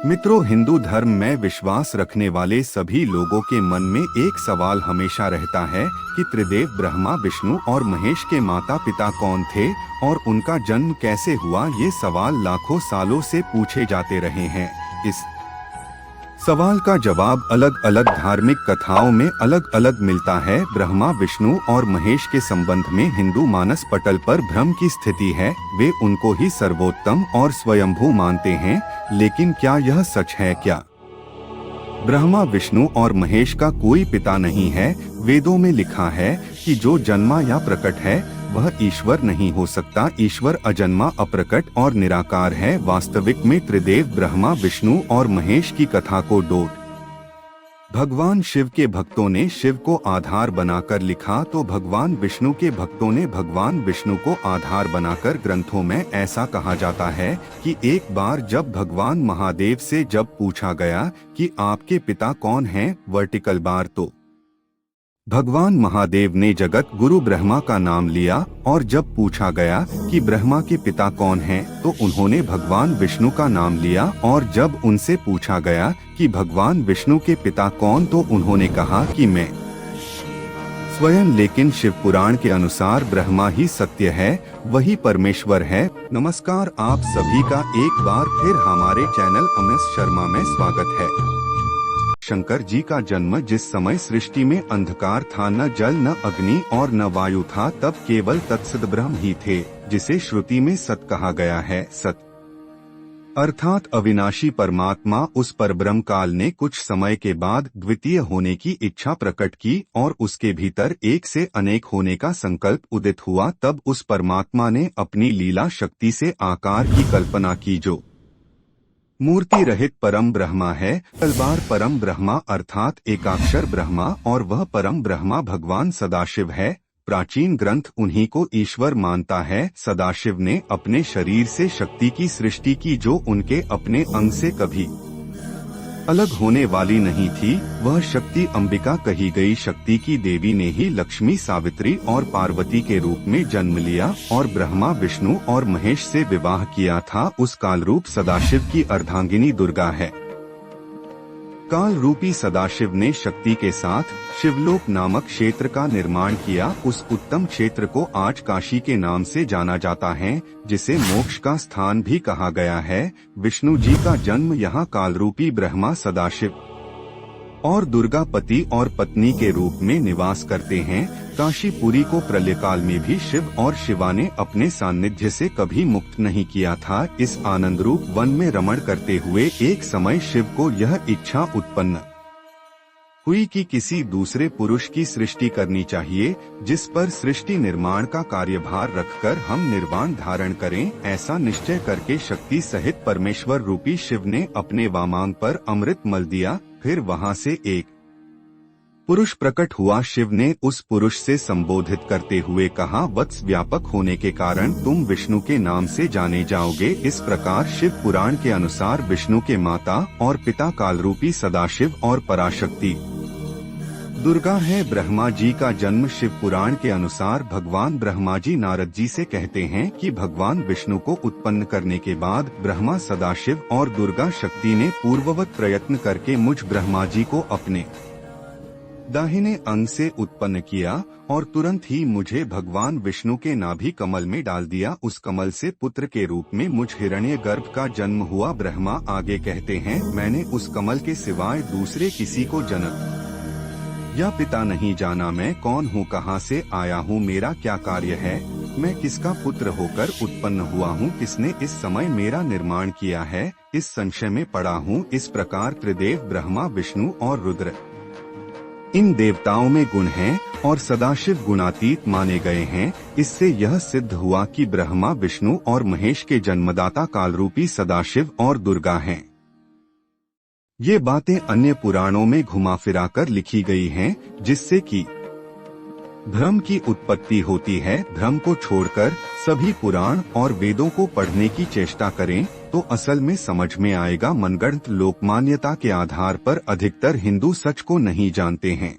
मित्रों, हिंदू धर्म में विश्वास रखने वाले सभी लोगों के मन में एक सवाल हमेशा रहता है कि त्रिदेव ब्रह्मा, विष्णु और महेश के माता पिता कौन थे और उनका जन्म कैसे हुआ। ये सवाल लाखों सालों से पूछे जाते रहे हैं। इस सवाल का जवाब अलग अलग धार्मिक कथाओं में अलग अलग मिलता है। ब्रह्मा, विष्णु और महेश के संबंध में हिंदू मानस पटल पर भ्रम की स्थिति है। वे उनको ही सर्वोत्तम और स्वयंभू मानते हैं, लेकिन क्या यह सच है? क्या ब्रह्मा, विष्णु और महेश का कोई पिता नहीं है? वेदों में लिखा है कि जो जन्मा या प्रकट है वह ईश्वर नहीं हो सकता। ईश्वर अजन्मा, अप्रकट और निराकार है। वास्तविक में त्रिदेव ब्रह्मा, विष्णु और महेश की कथा को भगवान शिव के भक्तों ने शिव को आधार बनाकर लिखा, तो भगवान विष्णु के भक्तों ने भगवान विष्णु को आधार बनाकर। ग्रंथों में ऐसा कहा जाता है कि एक बार जब भगवान महादेव से जब पूछा गया कि आपके पिता कौन हैं, वर्टिकल बार, तो भगवान महादेव ने जगत गुरु ब्रह्मा का नाम लिया, और जब पूछा गया कि ब्रह्मा के पिता कौन हैं, तो उन्होंने भगवान विष्णु का नाम लिया। और जब उनसे पूछा गया कि भगवान विष्णु के पिता कौन, तो उन्होंने कहा कि मैं स्वयं। लेकिन शिव पुराण के अनुसार ब्रह्मा ही सत्य है, वही परमेश्वर है। नमस्कार, आप सभी का एक बार फिर हमारे चैनल अमित शर्मा में स्वागत है। शंकर जी का जन्म जिस समय सृष्टि में अंधकार था, न जल न अग्नि और न वायु था, तब केवल तत्सद ब्रह्म ही थे, जिसे श्रुति में सत कहा गया है। सत अर्थात अविनाशी परमात्मा। उस परब्रह्म काल ने कुछ समय के बाद द्वितीय होने की इच्छा प्रकट की और उसके भीतर एक से अनेक होने का संकल्प उदित हुआ। तब उस परमात्मा ने अपनी लीला शक्ति से आकार की कल्पना की, जो मूर्ति रहित परम ब्रह्मा है। तलवार परम ब्रह्मा अर्थात एकाक्षर ब्रह्मा, और वह परम ब्रह्मा भगवान सदाशिव है। प्राचीन ग्रंथ उन्हीं को ईश्वर मानता है। सदाशिव ने अपने शरीर से शक्ति की सृष्टि की, जो उनके अपने अंग से कभी अलग होने वाली नहीं थी। वह शक्ति अंबिका कही गई। शक्ति की देवी ने ही लक्ष्मी, सावित्री और पार्वती के रूप में जन्म लिया और ब्रह्मा, विष्णु और महेश से विवाह किया था। उस काल रूप सदाशिव की अर्धांगिनी दुर्गा है। काल रूपी सदाशिव ने शक्ति के साथ शिवलोक नामक क्षेत्र का निर्माण किया। उस उत्तम क्षेत्र को आज काशी के नाम से जाना जाता है, जिसे मोक्ष का स्थान भी कहा गया है। विष्णु जी का जन्म यहाँ काल रूपी ब्रह्मा, सदाशिव और दुर्गा पति और पत्नी के रूप में निवास करते हैं। काशीपुरी को प्रलयकाल में भी शिव और शिवा ने अपने सानिध्य से कभी मुक्त नहीं किया था। इस आनंद रूप वन में रमण करते हुए एक समय शिव को यह इच्छा उत्पन्न हुई कि किसी दूसरे पुरुष की सृष्टि करनी चाहिए, जिस पर सृष्टि निर्माण का कार्यभार रखकर हम निर्वाण धारण करें। ऐसा निश्चय करके शक्ति सहित परमेश्वर रूपी शिव ने अपने वामांग पर अमृत मल दिया। फिर वहां से एक पुरुष प्रकट हुआ। शिव ने उस पुरुष से संबोधित करते हुए कहा, वत्स व्यापक होने के कारण तुम विष्णु के नाम से जाने जाओगे। इस प्रकार शिव पुराण के अनुसार विष्णु के माता और पिता कालरूपी सदाशिव और पराशक्ति दुर्गा है। ब्रह्मा जी का जन्म शिव पुराण के अनुसार भगवान ब्रह्मा जी नारद जी से कहते हैं कि भगवान विष्णु को उत्पन्न करने के बाद ब्रह्मा, सदाशिव और दुर्गा शक्ति ने पूर्ववत प्रयत्न करके मुझ ब्रह्मा जी को अपने दाहिने अंग से उत्पन्न किया और तुरंत ही मुझे भगवान विष्णु के नाभि कमल में डाल दिया। उस कमल से पुत्र के रूप में मुझ हिरण्यगर्भ का जन्म हुआ। ब्रह्मा आगे कहते हैं, मैंने उस कमल के सिवाय दूसरे किसी को जनक या पिता नहीं जाना। मैं कौन हूँ, कहाँ से आया हूँ, मेरा क्या कार्य है, मैं किसका पुत्र होकर उत्पन्न हुआ हूँ, किसने इस समय मेरा निर्माण किया है, इस संशय में पड़ा हूँ। इस प्रकार त्रिदेव ब्रह्मा, विष्णु और रुद्र इन देवताओं में गुण हैं और सदाशिव गुणातीत माने गए हैं। इससे यह सिद्ध हुआ कि ब्रह्मा, विष्णु और महेश के जन्मदाता कालरूपी सदाशिव और दुर्गा हैं। ये बातें अन्य पुराणों में घुमा फिरा कर लिखी गई हैं, जिससे कि भ्रम की उत्पत्ति होती है। भ्रम को छोड़कर सभी पुराण और वेदों को पढ़ने की चेष्टा करें तो असल में समझ में आएगा। मनगढ़ंत लोकमान्यता के आधार पर अधिकतर हिंदू सच को नहीं जानते हैं।